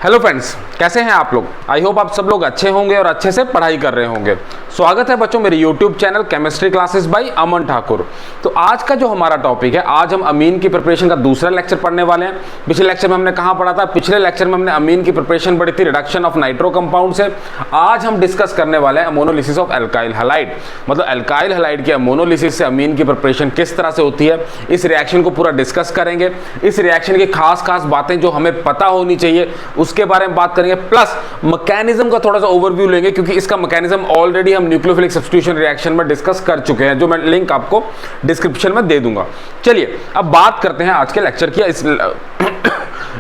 Hello friends, कैसे हैं आप लोग। आई होप आप सब लोग अच्छे होंगे और अच्छे से पढ़ाई कर रहे होंगे। स्वागत है बच्चों मेरे YouTube channel chemistry classes by Aman Thakur. तो आज का जो हमारा टॉपिक है, आज हम अमीन की प्रिपरेशन का दूसरा लेक्चर पढ़ने वाले हैं। पिछले लेक्चर में हमने कहाँ पढ़ा था? पिछले लेक्चर में हमने अमीन की प्रिपरेशन पढ़ी थी रिडक्शन ऑफ नाइट्रो कंपाउंड से। आज हम डिस्कस करने वाले हैं अमोनोलिसिस ऑफ एल्काइल हैलाइड, मतलब एल्काइल हैलाइड के अमोनोलिसिस से अमीन की प्रिपरेशन किस तरह से होती है, इस रिएक्शन को पूरा डिस्कस करेंगे। इस रिएक्शन की खास खास बातें जो हमें पता होनी चाहिए उसके बारे में बात करेंगे, प्लस मैकेनिज्म का थोड़ा सा ओवरव्यू लेंगे, क्योंकि इसका मैकेनिज्म ऑलरेडी हम न्यूक्लियोफिलिक सब्स्टिट्यूशन रिएक्शन में डिस्कस कर चुके हैं, जो मैं लिंक आपको डिस्क्रिप्शन में दे दूंगा। चलिए अब बात करते हैं आज के लेक्चर की।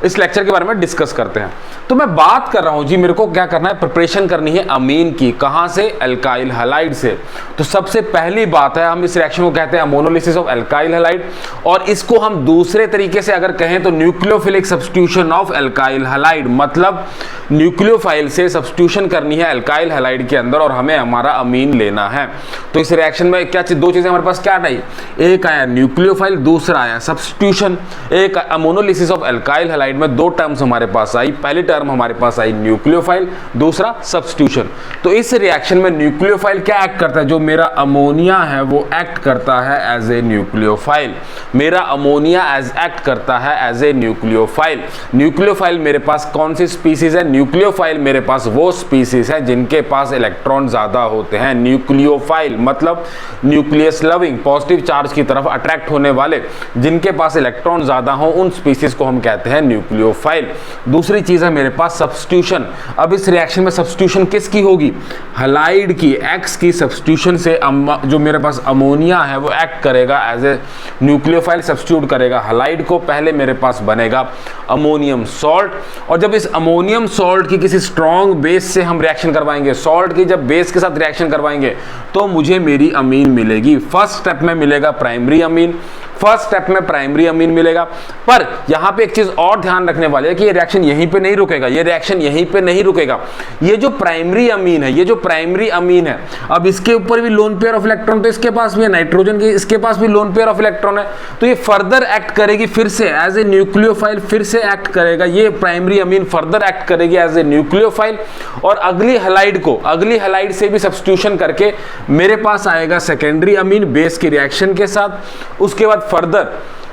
इस लेक्चर के बारे में डिस्कस करते हैं। तो मैं बात कर रहा हूं जी, मेरे को क्या करना है, प्रिपरेशन करनी है अमीन की। कहां से? एल्काइल हैलाइड से। तो सबसे पहली बात है, हम इस रिएक्शन को कहते हैं अमोनोलिसिस ऑफ एल्काइल हैलाइड, और इसको हम दूसरे तरीके से अगर कहें तो nucleophilic substitution of alkyl halide, मतलब न्यूक्लियोफाइल से सब्स्टिट्यूशन करनी है एल्काइल हैलाइड के अंदर और हमें हमारा अमीन लेना है। तो इस रिएक्शन में क्या चीज, दो चीजें हमारे पास क्या आई, एक आया न्यूक्लियोफाइल, दूसरा आया सब्स्टिट्यूशन। एक अमोनोलिसिस ऑफ एल्काइल हैलाइड में दो टर्म्स हमारे पास आई, पहली टर्म हमारे पास आई न्यूक्लियोफाइल, दूसरा सब्स्टिट्यूशन। तो इस रिएक्शन में न्यूक्लियोफाइल क्या एक्ट करता है, जो मेरा अमोनिया है वो एक्ट करता है एज ए न्यूक्लियोफाइल। मेरा अमोनिया एक्ट करता है एज ए न्यूक्लियोफाइल। न्यूक्लियोफाइल मेरे पास कौन सी स्पीसीज है? न्यूक्लियोफाइल मेरे पास वो स्पीसीज है जिनके पास इलेक्ट्रॉन ज्यादा होते हैं। न्यूक्लियोफाइल मतलब न्यूक्लियस लविंग, पॉजिटिव चार्ज की तरफ अट्रैक्ट होने वाले, जिनके पास इलेक्ट्रॉन ज्यादा हो, उन स्पीसीज को हम कहते हैं न्यूक्लियोफाइल। दूसरी चीज है मेरे पास सब्स्टिट्यूशन। अब इस रिएक्शन में सब्स्टिट्यूशन किसकी होगी? हैलाइड की, एक्स की सब्स्टिट्यूशन से जो मेरे पास अमोनिया है वो एक्ट करेगा एज ए न्यूक्लियोफाइल, सब्स्टिट्यूट करेगा हैलाइड को। पहले मेरे पास बनेगा अमोनियम सॉल्ट, और जब इस अमोनियम सॉल्ट की किसी स्ट्रॉन्ग बेस से हम रिएक्शन करवाएंगे, सॉल्ट की जब बेस के साथ रिएक्शन करवाएंगे तो मुझे मेरी अमीन मिलेगी। फर्स्ट स्टेप में मिलेगा प्राइमरी अमीन, फर्स्ट स्टेप में प्राइमरी अमीन मिलेगा। पर यहां पे एक चीज और ध्यान रखने वाली है कि ये रिएक्शन यहीं पे नहीं रुकेगा, ये रिएक्शन यहीं पे नहीं रुकेगा। ये जो प्राइमरी अमीन है, ये जो प्राइमरी अमीन है, अब इसके ऊपर भी लोन पेयर ऑफ इलेक्ट्रॉन तो इसके पास भी है, नाइट्रोजन की इसके पास भी लोन पेयर ऑफ इलेक्ट्रॉन है, तो ये फर्दर एक्ट करेगी फिर से एज ए न्यूक्लियोफाइल, फिर से एक्ट करेगा ये प्राइमरी अमीन, फर्दर एक्ट करेगी एज ए न्यूक्लियोफाइल, और अगली हैलाइड को, अगली हैलाइड से भी सब्स्टिट्यूशन करके मेरे पास आएगा सेकेंडरी अमीन बेस की रिएक्शन के साथ। उसके बाद फर्दर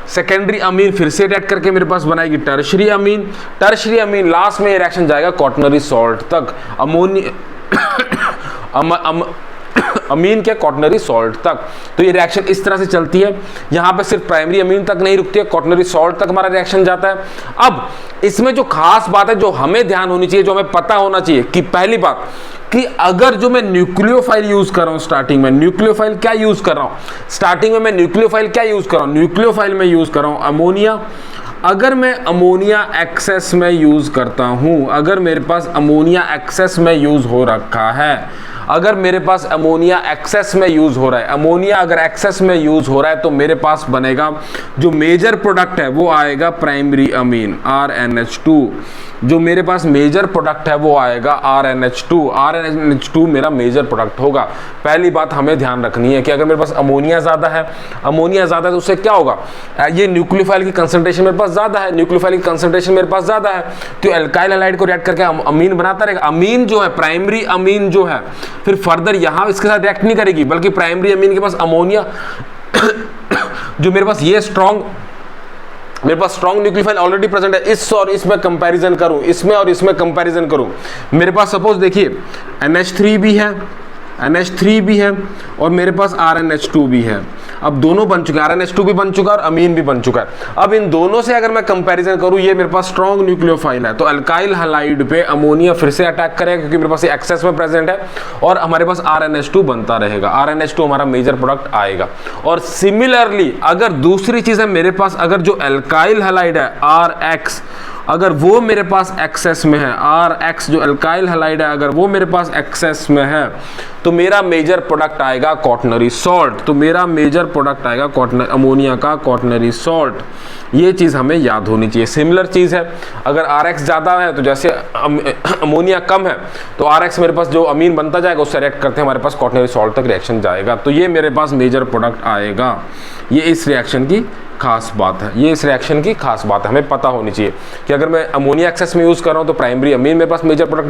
सेकेंडरी अमीन फिर से रिएक्ट करके मेरे पास बनाएगी टर्शरी अमीन। टर्शरी अमीन लास्ट में रिएक्शन जाएगा क्वाटरनरी सॉल्ट तक, अमीन के क्वाटरनरी सॉल्ट तक। तो ये रिएक्शन इस तरह से चलती है। यहां पे सिर्फ प्राइमरी अमीन तक नहीं रुकती है, क्वाटरनरी सॉल्ट तक हमारा रिएक्शन जाता है। अब इसमें जो खास बात है, जो हमें ध्यान होनी चाहिए, जो हमें पता होना चाहिए, कि पहली बात कि अगर जो मैं न्यूक्लियोफाइल यूज कर रहा हूं, स्टार्टिंग में न्यूक्लियोफाइल क्या यूज कर रहा हूं, स्टार्टिंग में मैं न्यूक्लियोफाइल क्या यूज कर रहा हूं, न्यूक्लियोफाइल में यूज कर रहा हूं अमोनिया। अगर मैं अमोनिया एक्सेस में यूज करता हूं, अगर मेरे पास अमोनिया एक्सेस में यूज हो रखा है, अगर मेरे पास अमोनिया एक्सेस में यूज हो रहा है, अमोनिया अगर एक्सेस में यूज हो रहा है, तो मेरे पास बनेगा जो मेजर प्रोडक्ट है वो आएगा प्राइमरी अमीन RNH2। जो मेरे पास मेजर प्रोडक्ट है वो आएगा RNH2। RNH2 मेरा मेजर प्रोडक्ट होगा। पहली बात हमें ध्यान रखनी है कि अगर मेरे पास अमोनिया ज्यादा है, अमोनिया ज्यादा है, तो उससे क्या होगा, ये न्यूक्लियोफाइल की कंसंट्रेशन मेरे पास ज्यादा है, न्यूक्लियोफाइल की कंसंट्रेशन मेरे पास ज्यादा है, तो एल्काइल हैलाइड को रिएक्ट करके अमीन बनाता रहेगा। अमीन जो है, प्राइमरी अमीन जो है, फिर फर्दर यहां इसके साथ रिएक्ट नहीं करेगी, बल्कि प्राइमरी अमीन के पास अमोनिया जो मेरे पास ये स्ट्रॉन्ग, मेरे पास स्ट्रॉन्ग न्यूक्लियोफाइल ऑलरेडी प्रेजेंट है, इस और इसमें कंपैरिजन करूं, इसमें और इसमें कंपैरिजन करूं, मेरे पास सपोज देखिए NH3 भी है, NH3 भी है, और मेरे पास RNH2 भी है। अब दोनों बन चुके हैं, RNH2 भी बन चुका है और अमीन भी बन चुका है। अब इन दोनों से अगर मैं कंपैरिजन करूं, ये मेरे पास स्ट्रॉन्ग न्यूक्लियोफाइल है, तो अल्काइल हैलाइड पे अमोनिया फिर से अटैक करेगा, क्योंकि मेरे पास ये एक्सेस में प्रेजेंट है, और हमारे पास RNH2 बनता रहेगा। RNH2 हमारा मेजर प्रोडक्ट आएगा। और सिमिलरली अगर दूसरी चीज है मेरे पास, अगर जो अल्काइल हैलाइड है RX, अगर वो मेरे पास एक्सेस में है, RX जो अल्काइल हैलाइड है, अगर वो मेरे पास एक्सेस में है, तो मेरा मेजर प्रोडक्ट आएगा क्वाटरनरी सॉल्ट। तो मेरा मेजर प्रोडक्ट आएगा अमोनिया का क्वाटरनरी सॉल्ट। ये चीज़ हमें याद होनी चाहिए। सिमिलर चीज़ है, अगर RX ज़्यादा है तो जैसे अमोनिया कम है तो RX मेरे पास जो अमीन बनता जाएगा उससे रिएक्ट करते हैं हमारे पास क्वाटरनरी सॉल्ट तक रिएक्शन जाएगा। तो ये मेरे पास मेजर प्रोडक्ट आएगा। ये इस रिएक्शन की खास बात है, ये इस रिएक्शन की खास बात है, हमें पता होनी चाहिए कि अगर मैं अमोनिया एक्सेस में यूज़ कर रहा हूँ तो प्राइमरी अमीन मेरे पास मेजर प्रोडक्ट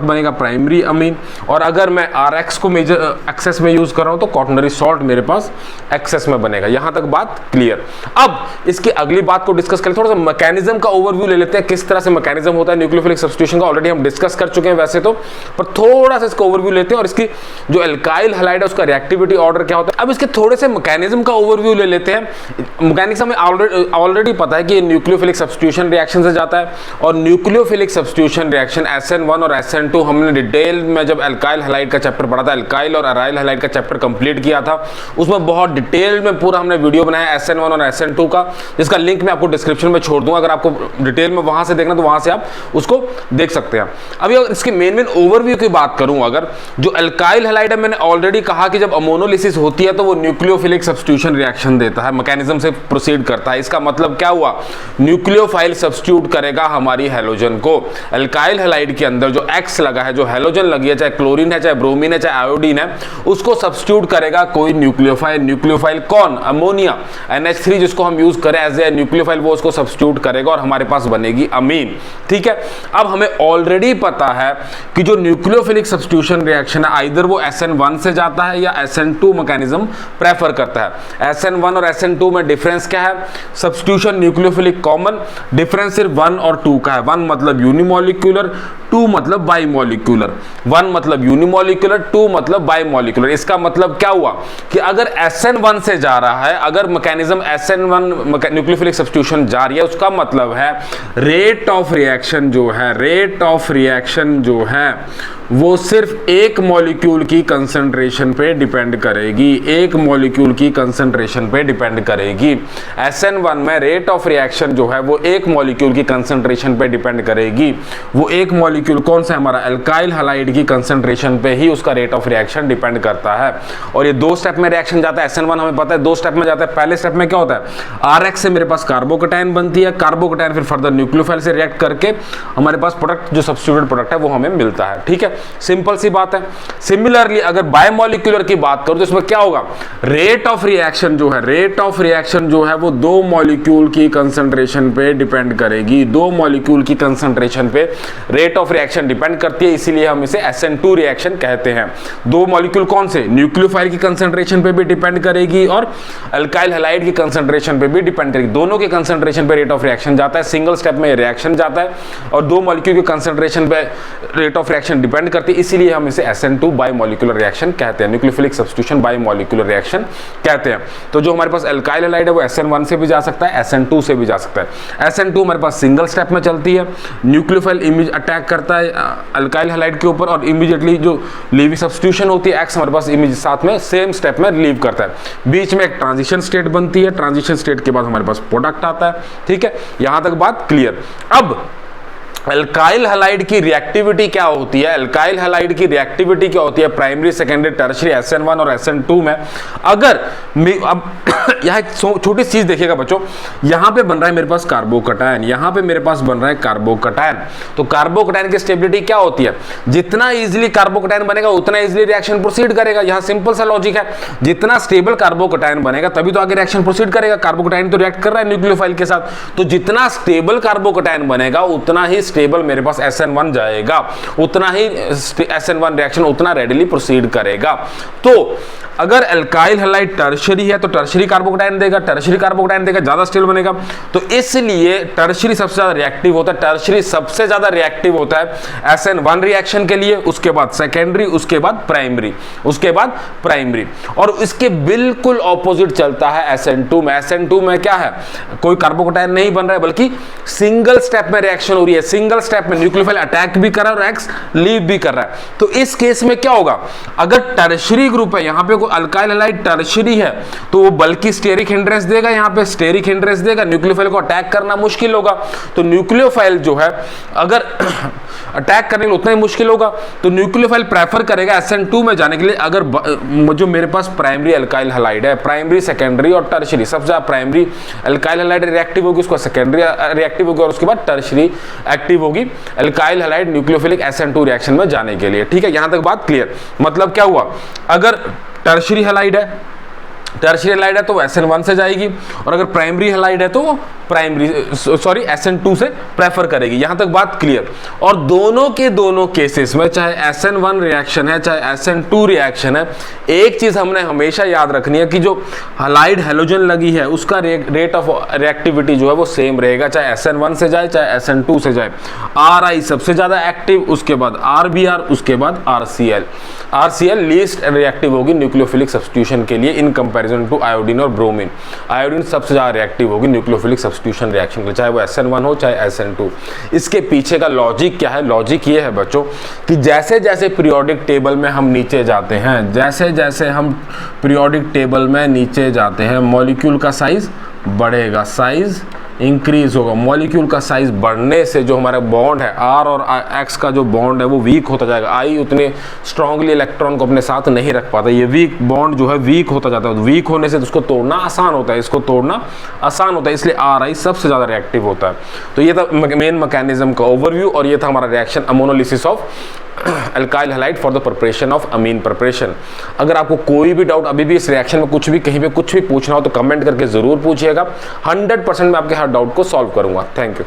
बनेगा प्राइमरी अमीन, और अगर मैं RX को मेजर एक्सेस में यूज़ कर रहा हूँ तो क्वाaternary सॉल्ट मेरे पास एक्सेस में बनेगा। यहाँ तक बात क्लियर। अब इसकी अगली बात को डिस्कस करें, थोड़ा सा मैकेनिज्म का ओवरव्यू ले लेते हैं, किस तरह से मैकेनिज्म होता है न्यूक्लियोफिलिक सब्स्टिट्यूशन का। ऑलरेडी हम डिस्कस कर चुके हैं वैसे तो, पर थोड़ा सा इसका ओवरव्यू लेते हैं और इसकी जो एल्काइल हैलाइड है उसका रिएक्टिविटी ऑर्डर क्या होता है। अब इसके थोड़े से मैकेनिज्म का ओवरव्यू ले लेते हैं। मैकेनिज्म में ऑलरेडी पता है कि न्यूक्लियोफिलिक सब्स्टिट्यूशन रिएक्शन से जाता है, और न्यूक्लियोफिलिक सब्स्टिट्यूशन रिएक्शन SN1 और SN2 हमने डिटेल में जब एल्काइल हैलाइड का चैप्टर पढ़ा था, एल्काइल और अराइल हैलाइड का चैप्टर कंप्लीट किया था, उसमें बहुत डिटेल में पूरा हमने वीडियो बनाया SN1 और SN2 का, जिसका लिंक मैं आपको डिस्क्रिप्शन में छोड़ दूंगा। अगर आपको डिटेल में वहां से देखना तो वहां से आप उसको देख सकते हैं। अभी अगर इसके मेन ओवरव्यू की बात करूं, अगर जो एल्काइल हैलाइड है, मैंने ऑलरेडी कहा कि जब अमोनोलिसिस होती है तो वो न्यूक्लियोफिलिक सब्स्टिट्यूशन रिएक्शन देता है, मैकेनिज्म से प्रोसीड करता है। इसका मतलब क्या हुआ, न्यूक्लियोफाइल सब्स्टिट्यूट करेगा हमारी हैलोजन को। एल्काइल हैलाइड के अंदर जो X लगा है, जो हैलोजन लगी है, चाहे क्लोरीन है, चाहे ब्रोमीन है, चाहे आयोडीन है, उसको सब्स्टिट्यूट करेगा कोई न्यूक्लियोफाइल। न्यूक्लियोफाइल कौन, अमोनिया NH3 जिसको हम यूज करें एज ए न्यूक्लियोफाइल, वो उसको सब्स्टिट्यूट करेगा और हमारे पास बनेगी अमीन। ठीक है, अब हमें ऑलरेडी पता है कि जो न्यूक्लियोफिलिक सब्स्टिट्यूशन रिएक्शन है, आइदर वो SN1 से जाता है या SN2 मैकेनिज्म प्रेफर करता है। SN1 और SN2 में डिफरेंस क्या है, सब्स्टिट्यूशन न्यूक्लियोफिलिक कॉमन, डिफरेंस सिर्फ 1 और 2 का है। 1 मतलब यूनिमोलिक्यूलर, 2 मतलब बाइमोलिक्यूलर। 1 मतलब यूनिमोलिक्यूलर, 2 मतलब बाइमोलिक्यूलर। इसका मतलब क्या हुआ कि अगर SN1 से जा रहा है, अगर मैकेनिज्म SN1 न्यूक्लियोफिलिक सब्स्टिट्यूशन जा रही है, उसका मतलब है रेट ऑफ रिएक्शन जो है वो सिर्फ एक मॉलिक्यूल की कंसंट्रेशन पे डिपेंड करेगी, एक मॉलिक्यूल की कंसंट्रेशन पे डिपेंड करेगी। SN1 में रेट ऑफ रिएक्शन जो है वो एक मॉलिक्यूल की कंसंट्रेशन पे डिपेंड करेगी। वो एक मॉलिक्यूल कौन सा है, हमारा एल्काइल हैलाइड की कंसंट्रेशन पे ही उसका रेट ऑफ रिएक्शन डिपेंड करता है। और ये 2 स्टेप में रिएक्शन जाता है। SN1 हमें पता है 2 स्टेप में जाता है। पहले स्टेप में क्या होता है, RX से मेरे पास कार्बोकैटायन बनती है, कार्बोकैटायन फिर फर्दर न्यूक्लियोफाइल से रिएक्ट करके हमारे पास प्रोडक्ट जो सब्स्टिट्यूटेड प्रोडक्ट है वो हमें मिलता है। ठीक है, सिंपल सी बात है। सिमिलरली अगर बायोमोलिक्यूलर की बात करूं तो इसमें क्या होगा, रेट ऑफ रिएक्शन जो है वो 2 मॉलिक्यूल की कंसंट्रेशन पे डिपेंड करेगी। 2 मॉलिक्यूल की कंसंट्रेशन पे रेट ऑफ रिएक्शन डिपेंड करती है, इसीलिए हम इसे SN2 रिएक्शन कहते हैं। 2 मॉलिक्यूल कौन से, न्यूक्लियोफाइल की कंसंट्रेशन पे भी डिपेंड करेगी और अल्काइल हैलाइड की कंसंट्रेशन पे भी डिपेंड करेगी। दोनों के कंसंट्रेशन पे रेट ऑफ रिएक्शन जाता है, सिंगल स्टेप में रिएक्शन जाता है और 2 मॉलिक्यूल की कंसंट्रेशन पे रेट ऑफ रिएक्शन डिपेंड करती है, इसीलिए हम इसे SN2 बाइमोलिक्यूलर रिएक्शन कहते हैं, न्यूक्लियोफिलिक सब्स्टिट्यूशन बाइमोलिक्यूलर रिएक्शन कहते हैं। तो जो हमारे पास एल्काइल हैलाइड है वो SN1 से भी जा सकता है, SN2 से भी जा सकता है। SN2 हमारे पास सिंगल स्टेप में चलती है, न्यूक्लियोफाइल इमेज अटैक करता है अल्काइल हैलाइड के ऊपर और इमीडिएटली जो लीविंग सब्स्टिट्यूशन होती है X हमारे पास इमेज साथ में सेम स्टेप में लीव करता है। बीच में एक ट्रांजिशन स्टेट बनती है, ट्रांजिशन स्टेट के बाद हमारे पास प्रोडक्ट आता है। ठीक है, यहां तक बात क्लियर। अब एल्काइल हैलाइड की रिएक्टिविटी क्या होती है, एल्काइल हैलाइड की रिएक्टिविटी क्या होती है प्राइमरी, सेकेंडरी, टर्शियरी, SN1 और SN2 में। अगर अब यहाँ एक छोटी चीज देखिएगा बच्चों, यहाँ पे बन रहा है मेरे पास कार्बोकैटायन, यहाँ पे मेरे पास बन रहा है कार्बोकैटायन। तो कार्बोकैटायन की स्टेबिलिटी क्या होती है, जितना इजीली कार्बोकैटायन बनेगा उतना इजीली रिएक्शन प्रोसीड करेगा। यहाँ सिंपल सा लॉजिक है, जितना स्टेबल कार्बोकैटायन बनेगा तभी तो आगे रिएक्शन प्रोसीड करेगा। कार्बोकैटायन तो रिएक्ट कर रहा है न्यूक्लियोफाइल के साथ, तो जितना स्टेबल कार्बोकैटायन बनेगा उतना ही स्टेबल मेरे पास SN1 जाएगा, उतना ही SN1 रिएक्शन उतना रेडिली प्रोसीड करेगा। तो अगर एल्काइल हैलाइड टर्शियरी है तो टर्शियरी कार्बोकैटायन देगा, टर्शियरी कार्बोकैटायन देगा, ज्यादा स्टेबल बनेगा। तो इसलिए टर्शियरी सबसे ज्यादा रिएक्टिव होता है, टर्शियरी सबसे ज्यादा रिएक्टिव होता है SN1 रिएक्शन के लिए, उसके बाद सेकेंडरी, उसके बाद प्राइमरी, और इसके बिल्कुल ऑपोजिट चलता है SN2 में। SN2 में क्या है, कोई कार्बोकैटायन नहीं बन रहा है बल्कि सिंगल स्टेप में रिएक्शन हो रही है, सिंगल स्टेप में न्यूक्लियोफाइल अटैक भी कर रहा है और X लीव भी कर रहा है। तो इस केस में क्या होगा, अगर टर्शियरी ग्रुप है, यहां पे कोई अल्काइल हैलाइड टर्शियरी है तो वो बल्कि स्टेरिक हिंड्रेंस देगा, यहां पे स्टेरिक हिंड्रेंस देगा, न्यूक्लियोफाइल को अटैक करना मुश्किल होगा। तो न्यूक्लियोफाइल जो है अगर अटैक करने के लिए उतना ही मुश्किल होगा तो न्यूक्लियोफाइल प्रेफर करेगा SN2 में जाने के लिए। अगर जो मेरे पास प्राइमरी अल्काइल हैलाइड है, प्राइमरी, सेकेंडरी और टर्शियरी, सबसे ज्यादा प्राइमरी अल्काइल हैलाइड रिएक्टिव होगी, उसको सेकेंडरी रिएक्टिव होगी और उसके बाद टर्शियरी एक्टिव होगी alkyl halide nucleophilic SN2 reaction में जाने के लिए। ठीक है, यहां तक बात क्लियर। मतलब क्या हुआ, अगर टर्शियरी हैलाइड है टर्शियरी हैलाइड है तो वो SN1 से जाएगी, और अगर प्राइमरी हैलाइड है तो वो SN2 से प्रेफर करेगी। यहां तक बात क्लियर। और दोनों के दोनों केसेस में, चाहे SN1 रिएक्शन है चाहे SN2 रिएक्शन है, एक चीज हमने हमेशा याद रखनी है कि जो हैलाइड हैलोजन लगी है उसका रेट ऑफ रिएक्टिविटी जो है वो सेम रहेगा, चाहे SN1 से जाए चाहे SN2 से जाए। RI सबसे ज्यादा एक्टिव, उसके बाद RBr, उसके बाद RCl लीस्ट रिएक्टिव होगी न्यूक्लियोफिलिक सब्स्टिट्यूशन के लिए इन कंपैरिजन टू आयोडीन और ब्रोमीन। आयोडीन सबसे ज्यादा रिएक्टिव होगी न्यूक्लियोफिलिक सब्स्टिट्यूशन रिएक्शन के लिए, चाहे वो SN1 हो चाहे SN2। इसके पीछे का लॉजिक क्या है? लॉजिक ये है बच्चों कि जैसे जैसे पीरियोडिक टेबल में हम नीचे जाते हैं, जैसे जैसे हम पीरियोडिक टेबल में नीचे जाते हैं, मॉलिक्यूल का साइज बढ़ेगा, साइज इंक्रीज होगा। मॉलिक्यूल का साइज बढ़ने से जो हमारा बॉन्ड है R और X का जो बॉन्ड है वो वीक होता जाएगा। I उतने स्ट्रांगली इलेक्ट्रॉन को अपने साथ नहीं रख पाता, ये वीक बॉन्ड जो है वीक होता जाता है। वीक होने से उसको तोड़ना आसान होता है, इसको तोड़ना आसान होता है, इसलिए RI सबसे ज़्यादा रिएक्टिव होता है। तो ये था मेन मैकेनिज्म का ओवरव्यू, और ये था हमारा reaction ammonolysis of alkyl halide for the preparation of amine preparation. अगर आपको कोई भी डाउट अभी भी इस रिएक्शन में कुछ भी कहीं पे कुछ भी पूछना हो तो कमेंट करके ज़रूर पूछिएगा। 100% मैं आपके हर डाउट को सॉल्व करूंगा। Thank you.